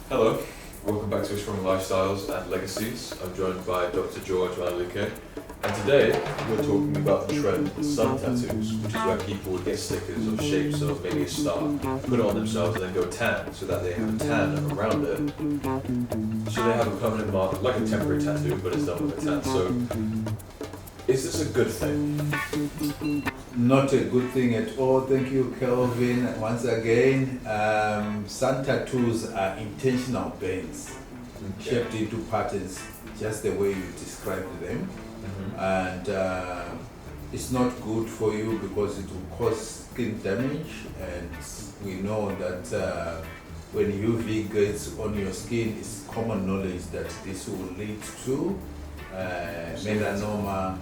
Hello, welcome back to Strong Lifestyles and Legacies. I'm joined by Dr. George Maluleke, and today we're talking about the trend of sun tattoos, which is where people would get stickers of shapes of maybe a star, put it on themselves and then go tan, so that they have a tan around it. So they have a permanent mark, like a temporary tattoo, but it's done with a tan. So is this a good thing? Not a good thing at all. Thank you, Kelvin. Once again, sun tattoos are intentional bands shaped into patterns, just the way you described them. And it's not good for you because it will cause skin damage. And we know that when UV gets on your skin, it's common knowledge that this will lead to melanoma,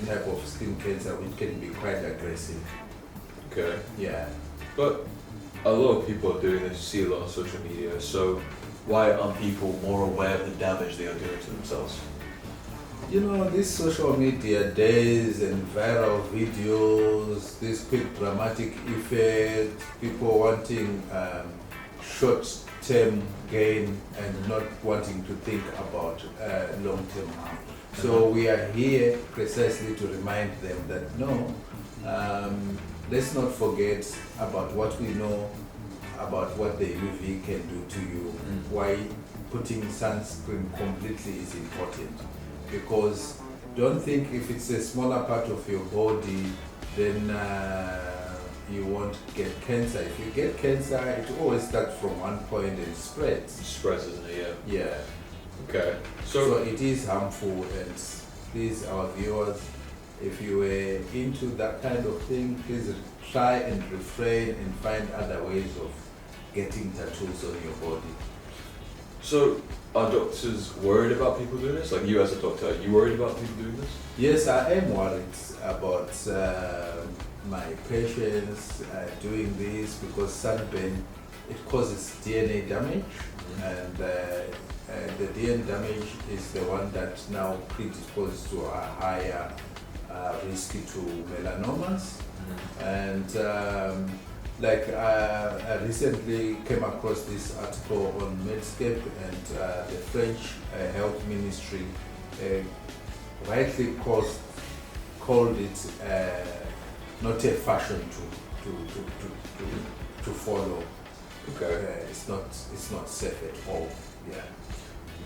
type of skin cancer, which can be quite aggressive. Okay. Yeah. But a lot of people are doing this, you see a lot on social media, so why aren't people more aware of the damage they are doing to themselves? You know, these social media days and viral videos, this quick dramatic effect, people wanting short-term gain and not wanting to think about long-term harm. So we are here precisely to remind them that no, let's not forget about what we know about what the UV can do to you, why putting sunscreen completely is important. Because don't think if it's a smaller part of your body, then you won't get cancer. If you get cancer, it always starts from one point and spreads. It spreads, isn't it? Yeah. Yeah. Okay. So it is harmful, and please, our viewers, if you were into that kind of thing, please try and refrain and find other ways of getting tattoos on your body. So are doctors worried about people doing this? Like you as a doctor, are you worried about people doing this? Yes, I am worried about my patients doing this because sunburn, it causes DNA damage, and the DNA damage is the one that now predisposes to a higher risk to melanomas. And I recently came across this article on Medscape, and the French health ministry rightly called it not a fashion to follow. Okay. It's not safe at all. Yeah.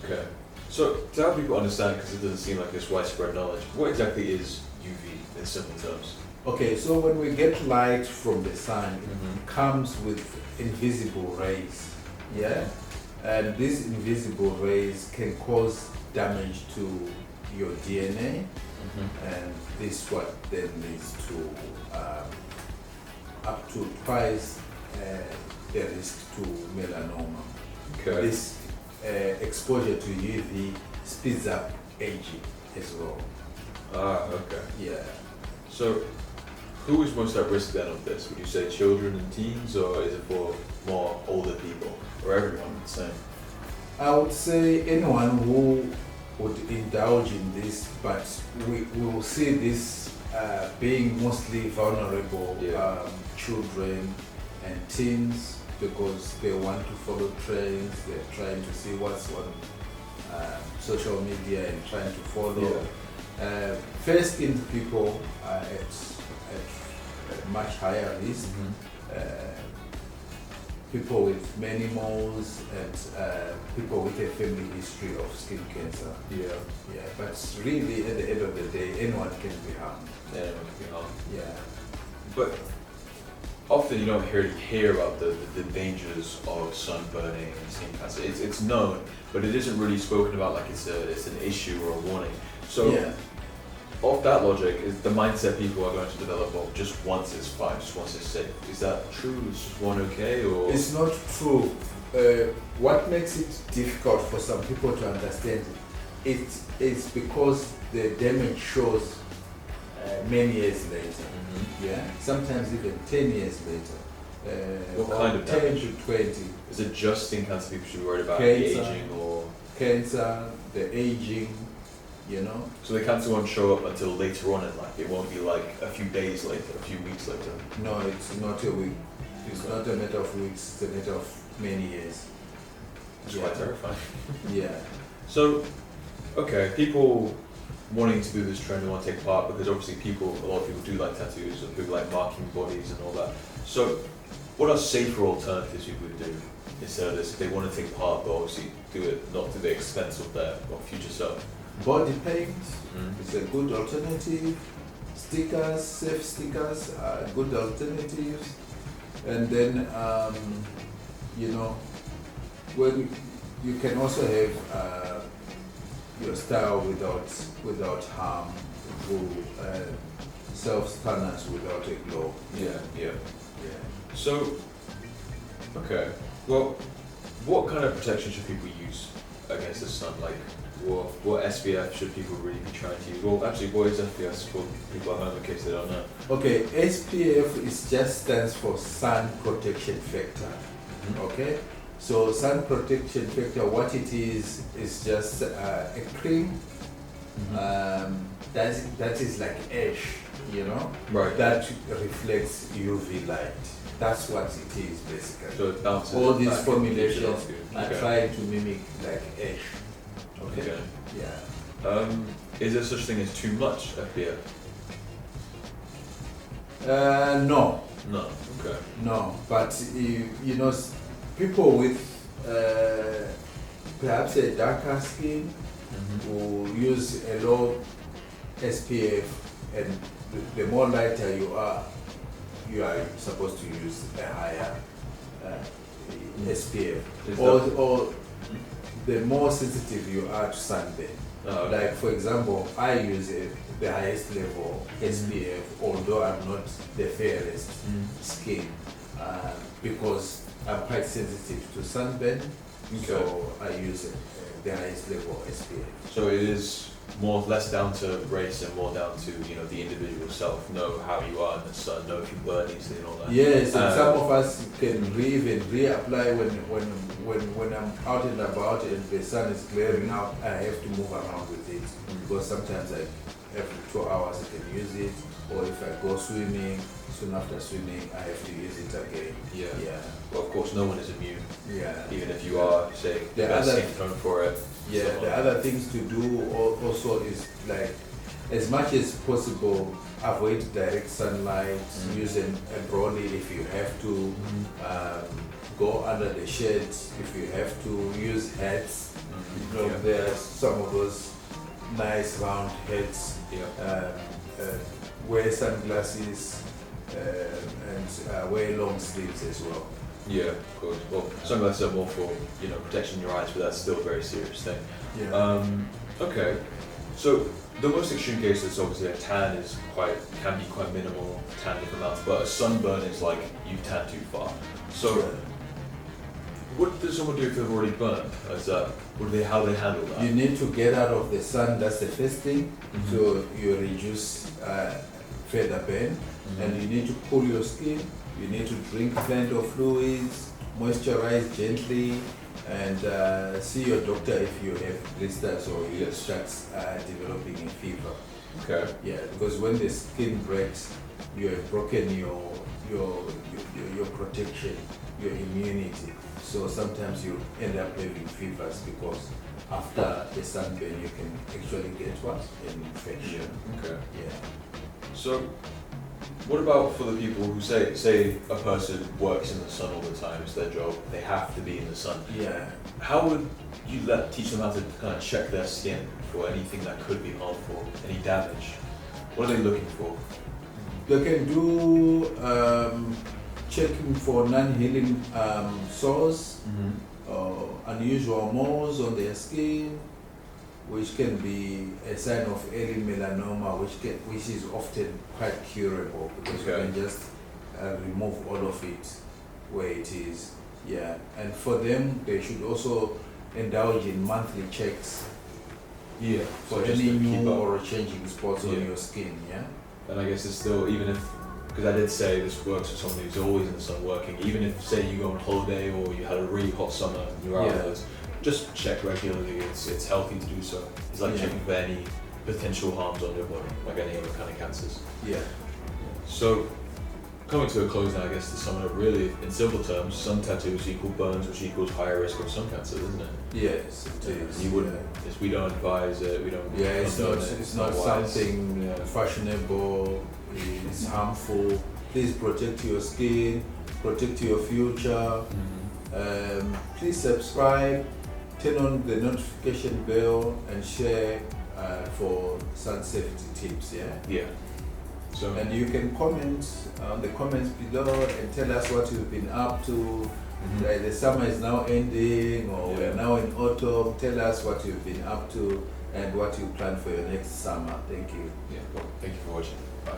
Okay. So to help people understand, because it doesn't seem like it's widespread knowledge, what exactly is UV in simple terms? Okay, so when we get light from the sun, it comes with invisible rays. Yeah. And these invisible rays can cause damage to your DNA, and this what then leads to up to twice the risk to melanoma. Okay. This exposure to UV speeds up aging as well. Ah, okay. Yeah. So who is most at risk then of this? Would you say children and teens, or is it for more older people, or everyone the same? I would say anyone who would indulge in this, but we will see this being mostly vulnerable children and teens, because they want to follow trends, they're trying to see what's on social media and trying to follow. Fair-skinned people are at much higher risk. People with many moles and people with a family history of skin cancer. Yeah. Yeah, but really at the end of the day, anyone can be harmed. Anyone can be harmed. Yeah. But often you don't hear about the dangers of sunburning and skin cancer. It's known, but it isn't really spoken about like it's an issue or a warning. So off that logic, is the mindset people are going to develop of just once it's fine, just once it's safe. Is that true? Is just one okay? Or it's not true. What makes it difficult for some people to understand it is because the damage shows many years later. Yeah, sometimes even 10 years later. What kind of 10 damage? to 20. Is it just skin cancer people should be worried about? Cancer. The aging or Cancer, the aging, you know. so the cancer won't show up until later on in life. It won't be like a few days later, a few weeks later. No, it's not a week. It's not a matter of weeks, it's a matter of many years. It's quite terrifying. Yeah. So, okay, people wanting to do this trend and want to take part, because obviously a lot of people do like tattoos and people like marking bodies and all that. So, what are safer alternatives you would do instead of this if they want to take part, but obviously do it not to the expense of their future self? Body paint is a good alternative. Stickers, safe stickers are good alternatives. And then, when you can also have your style without harm through self-scanners without a glow. Yeah. So, okay, well, what kind of protection should people use against the sun? Like, what SPF should people really be trying to use? Well, actually, what is SPF for people at home in case they don't know? Okay, SPF stands for sun protection factor. Okay, so sun protection factor, what it is just a cream that is like ash, Right. that reflects UV light. That's what it is basically. So it bounces. All these back formulations are Okay. trying to mimic like ash. Okay. Yeah. Is there such thing as too much SPF? No. No. Okay. No, but people with perhaps a darker skin who use a low SPF, and the more lighter you are supposed to use a higher SPF. Or the more sensitive you are to sunburn. Oh, okay. Like for example, I use the highest level SPF, although I'm not the fairest skin, because I'm quite sensitive to sunburn. Okay. So I use the highest level SPF. So it is less down to race and more down to the individual self. Know how you are in the sun. Know if you burn easily and all that. Yes, and some of us can even reapply when I'm out and about and the sun is glaring out. I have to move around with it because sometimes every 2 hours I can use it, or if I go swimming, soon after swimming I have to use it again. Yeah. Well, of course, no one is immune. Yeah. Even if you are, say, the best skin tone for it. Yeah. The other things to do also is like, as much as possible, avoid direct sunlight. Use a brolly if you have to. Go under the shade if you have to. Use hats. There are some of those nice round hats. Wear sunglasses and wear long sleeves as well. Yeah, of course. Well, sunglasses are more for protecting your eyes, but that's still a very serious thing. Yeah. Okay, so the most extreme case is obviously a tan can be quite minimal, tan different amounts, but a sunburn is like you tan too far. So what does someone do if they've already burned? How do they handle that? You need to get out of the sun. That's the first thing. So you reduce further burn, and you need to cool your skin. You need to drink plenty of fluids, moisturize gently, and see your doctor if you have blisters or you start developing a fever. Okay. Yeah, because when the skin breaks, you have broken your protection, your immunity. So sometimes you end up having fevers because after the sunburn you can actually get an infection. Okay. Yeah. So what about for the people who say a person works in the sun all the time, it's their job, they have to be in the sun. Yeah. How would you teach them how to kind of check their skin for anything that could be harmful, any damage? What are they looking for? They can do checking for non-healing sores, unusual moles on their skin, which can be a sign of early melanoma, which is often quite curable because you can just remove all of it where it is. Yeah, and for them, they should also indulge in monthly checks. Yeah. For So any new or changing spots on your skin. Yeah. And I guess it's still, even if, because I did say this works for someone who's always in the sun working, even if, say, you go on holiday or you had a really hot summer and you're out of those, just check regularly. It's healthy to do so. It's like checking for any potential harms on your body, like any other kind of cancers. Yeah. So, coming to a close now, I guess, to sum it up really, in simple terms, sun tattoos equal burns, which equals higher risk of sun cancer, isn't it? Yes, it is. You wouldn't, we don't advise it, we don't. Yeah, it's not. condone it, It's not wise. something fashionable. It's harmful. Please protect your skin. Protect your future. Please subscribe. Turn on the notification bell and share for sun safety tips. Yeah. Yeah. So. And you can comment on the comments below and tell us what you've been up to. The summer is now ending, or we're now in autumn. Tell us what you've been up to and what you plan for your next summer. Thank you. Yeah. Thank you for watching. Bye.